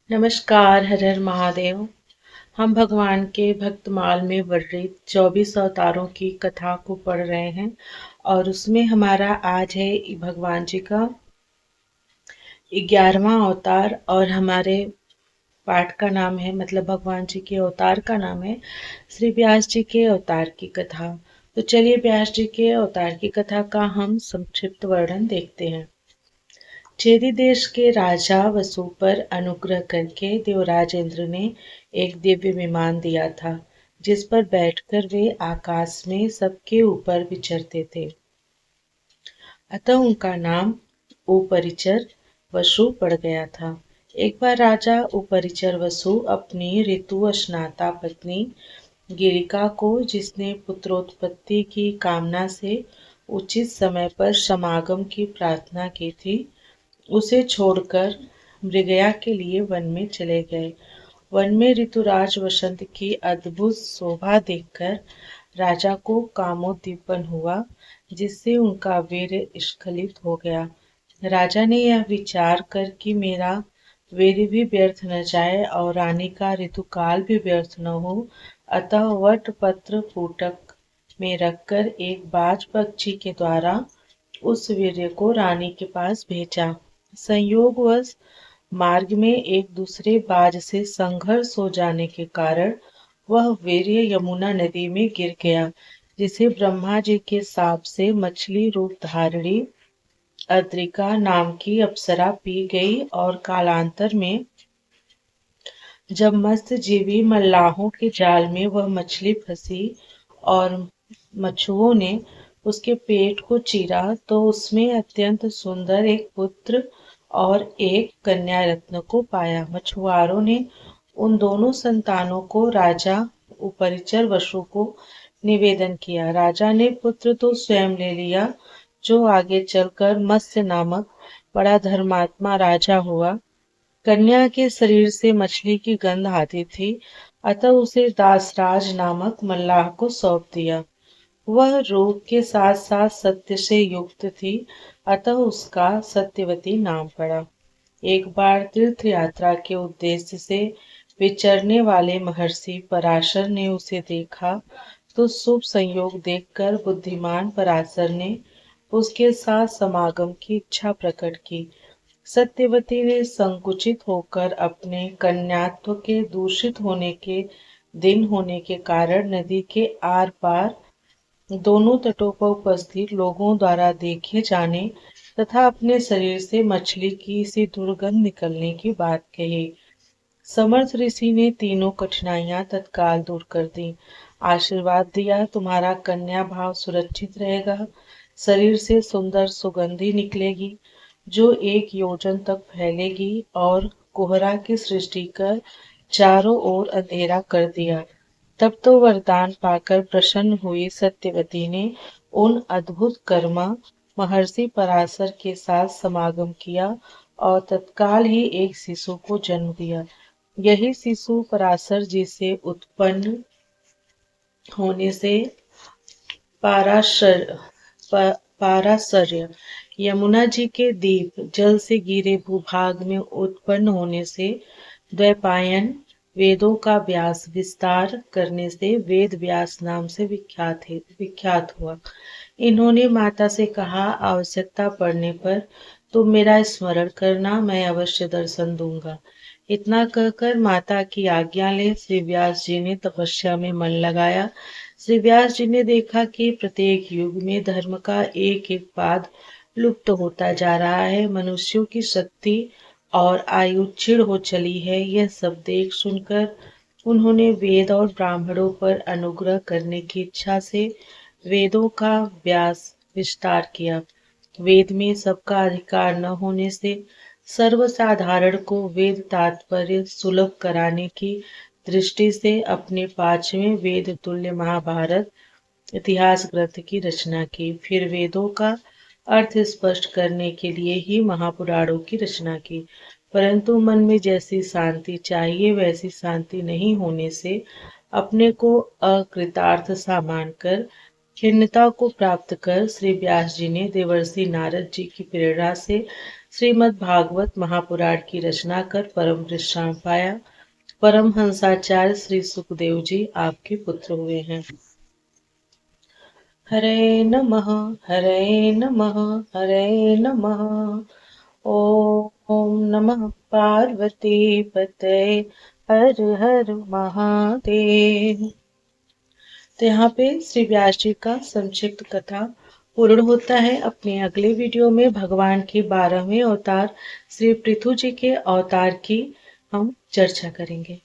नमस्कार, हर हर महादेव। हम भगवान के भक्तमाल में वर्णित 24 अवतारों की कथा को पढ़ रहे हैं और उसमें हमारा आज है भगवान जी का 11वां अवतार और हमारे पाठ का नाम है मतलब भगवान जी के अवतार का नाम है श्री व्यास जी के अवतार की कथा। तो चलिए व्यास जी के अवतार की कथा का हम संक्षिप्त वर्णन देखते हैं। चेदी देश के राजा वसु पर अनुग्रह करके देवराज इंद्र ने एक दिव्य विमान दिया था जिस पर बैठकर वे आकाश में सबके ऊपर विचरते थे। अतः उनका नाम उपरिचर वसु पड़ गया था। एक बार राजा उपरिचर वसु अपनी ऋतु स्नाता पत्नी गिरिका को, जिसने पुत्रोत्पत्ति की कामना से उचित समय पर समागम की प्रार्थना की थी, उसे छोड़कर मृगया के लिए वन में चले गए। वन में ऋतुराज वसंत की अद्भुत शोभा देखकर राजा को कामोद्दीपन हुआ, जिससे उनका वीर्य स्खलित हो गया। राजा ने यह विचार कर कि मेरा वीर्य भी व्यर्थ न जाए और रानी का ऋतुकाल भी व्यर्थ न हो, अतः वट पत्र फूटक में रखकर एक बाज पक्षी के द्वारा उस वीर्य को रानी के पास भेजा। संयोगवश मार्ग में एक दूसरे बाज से संघर्ष हो जाने के कारण वह वीर्य यमुना नदी में गिर गया, जिसे ब्रह्मा जी के शाप से मछली रूप धारिणी अद्रिका नाम की अप्सरा पी गई और कालांतर में जब मत्स्यजीवी मल्लाहों के जाल में वह मछली फंसी और मछुओं ने उसके पेट को चीरा तो उसमें अत्यंत सुंदर एक पुत्र और एक कन्या रत्न को पाया। मछुआरों ने उन दोनों संतानों को राजा उपरिचर वसु को निवेदन किया। राजा ने पुत्र तो स्वयं ले लिया, जो आगे चलकर मत्स्य नामक बड़ा धर्मात्मा राजा हुआ। कन्या के शरीर से मछली की गंध आती थी, अतः उसे दासराज नामक मल्लाह को सौंप दिया। वह रूप के साथ साथ सत्य से युक्त थी, अतः उसका सत्यवती नाम पड़ा। एक बार तीर्थ यात्रा के उद्देश्य से विचरने वाले महर्षि पराशर ने उसे देखा, तो शुभ संयोग देखकर बुद्धिमान पराशर ने उसके साथ समागम की इच्छा प्रकट की। सत्यवती ने संकुचित होकर अपने कन्यात्व के दूषित होने के दिन होने के कारण नदी के आर पार दोनों तटों पर उपस्थित लोगों द्वारा देखे जाने तथा अपने शरीर से मछली की सी दुर्गंध निकलने की बात कही। समर्थ ऋषि ने तीनों कठिनाइयां तत्काल दूर कर दी। आशीर्वाद दिया, तुम्हारा कन्या भाव सुरक्षित रहेगा, शरीर से सुंदर सुगंधी निकलेगी जो 1 योजन तक फैलेगी, और कोहरा की सृष्टि कर चारों ओर अंधेरा कर दिया। तब तो वरदान पाकर प्रसन्न हुई सत्यवती ने उन अद्भुत कर्मा महर्षि पराशर के साथ समागम किया और तत्काल ही एक शिशु को जन्म दिया। यही शिशु पराशर जी से उत्पन्न होने से पाराशर पाराशर्य, यमुना जी के दीप जल से गिरे भूभाग में उत्पन्न होने से द्वैपायन, वेदों का व्यास विस्तार करने से वेद व्यास नाम से विख्यात हुआ। इन्होंने माता से कहा, आवश्यकता पड़ने पर तुम मेरा स्मरण करना, मैं अवश्य दर्शन दूंगा। इतना कहकर माता की आज्ञा ले श्री व्यास जी ने तपस्या में मन लगाया। श्री व्यास जी ने देखा कि प्रत्येक युग में धर्म का एक एक पाद लुप्त होता जा रहा है, मनुष्यों की शक्ति और आयु क्षीण हो चली है। यह सब देख सुनकर उन्होंने वेद और ब्राह्मणों पर अनुग्रह करने की इच्छा से वेदों का व्यास विस्तार किया। वेद में सबका अधिकार न होने से सर्वसाधारण को वेद तात्पर्य सुलभ कराने की दृष्टि से अपने 5वें वेद तुल्य महाभारत इतिहास ग्रंथ की रचना की। फिर वेदों का अर्थ स्पष्ट करने के लिए ही महापुराणों की रचना की, परंतु मन में जैसी शांति चाहिए वैसी शांति नहीं होने से अपने को अकृतार्थ सा मानकर खिन्नता को प्राप्त कर श्री व्यास जी ने देवर्षि नारद जी की प्रेरणा से श्रीमद् भागवत महापुराण की रचना कर परम विश्राम पाया। परमहंसाचार्य श्री सुखदेव जी आपके पुत्र हुए हैं। हरे नमः, हरे नमः, हरे नमः। ओम नमः पार्वती पते, हर हर महादेव। तो यहाँ पे श्री व्यास जी का संक्षिप्त कथा पूर्ण होता है। अपने अगले वीडियो में भगवान के 12वें अवतार श्री पृथु जी के अवतार की हम चर्चा करेंगे।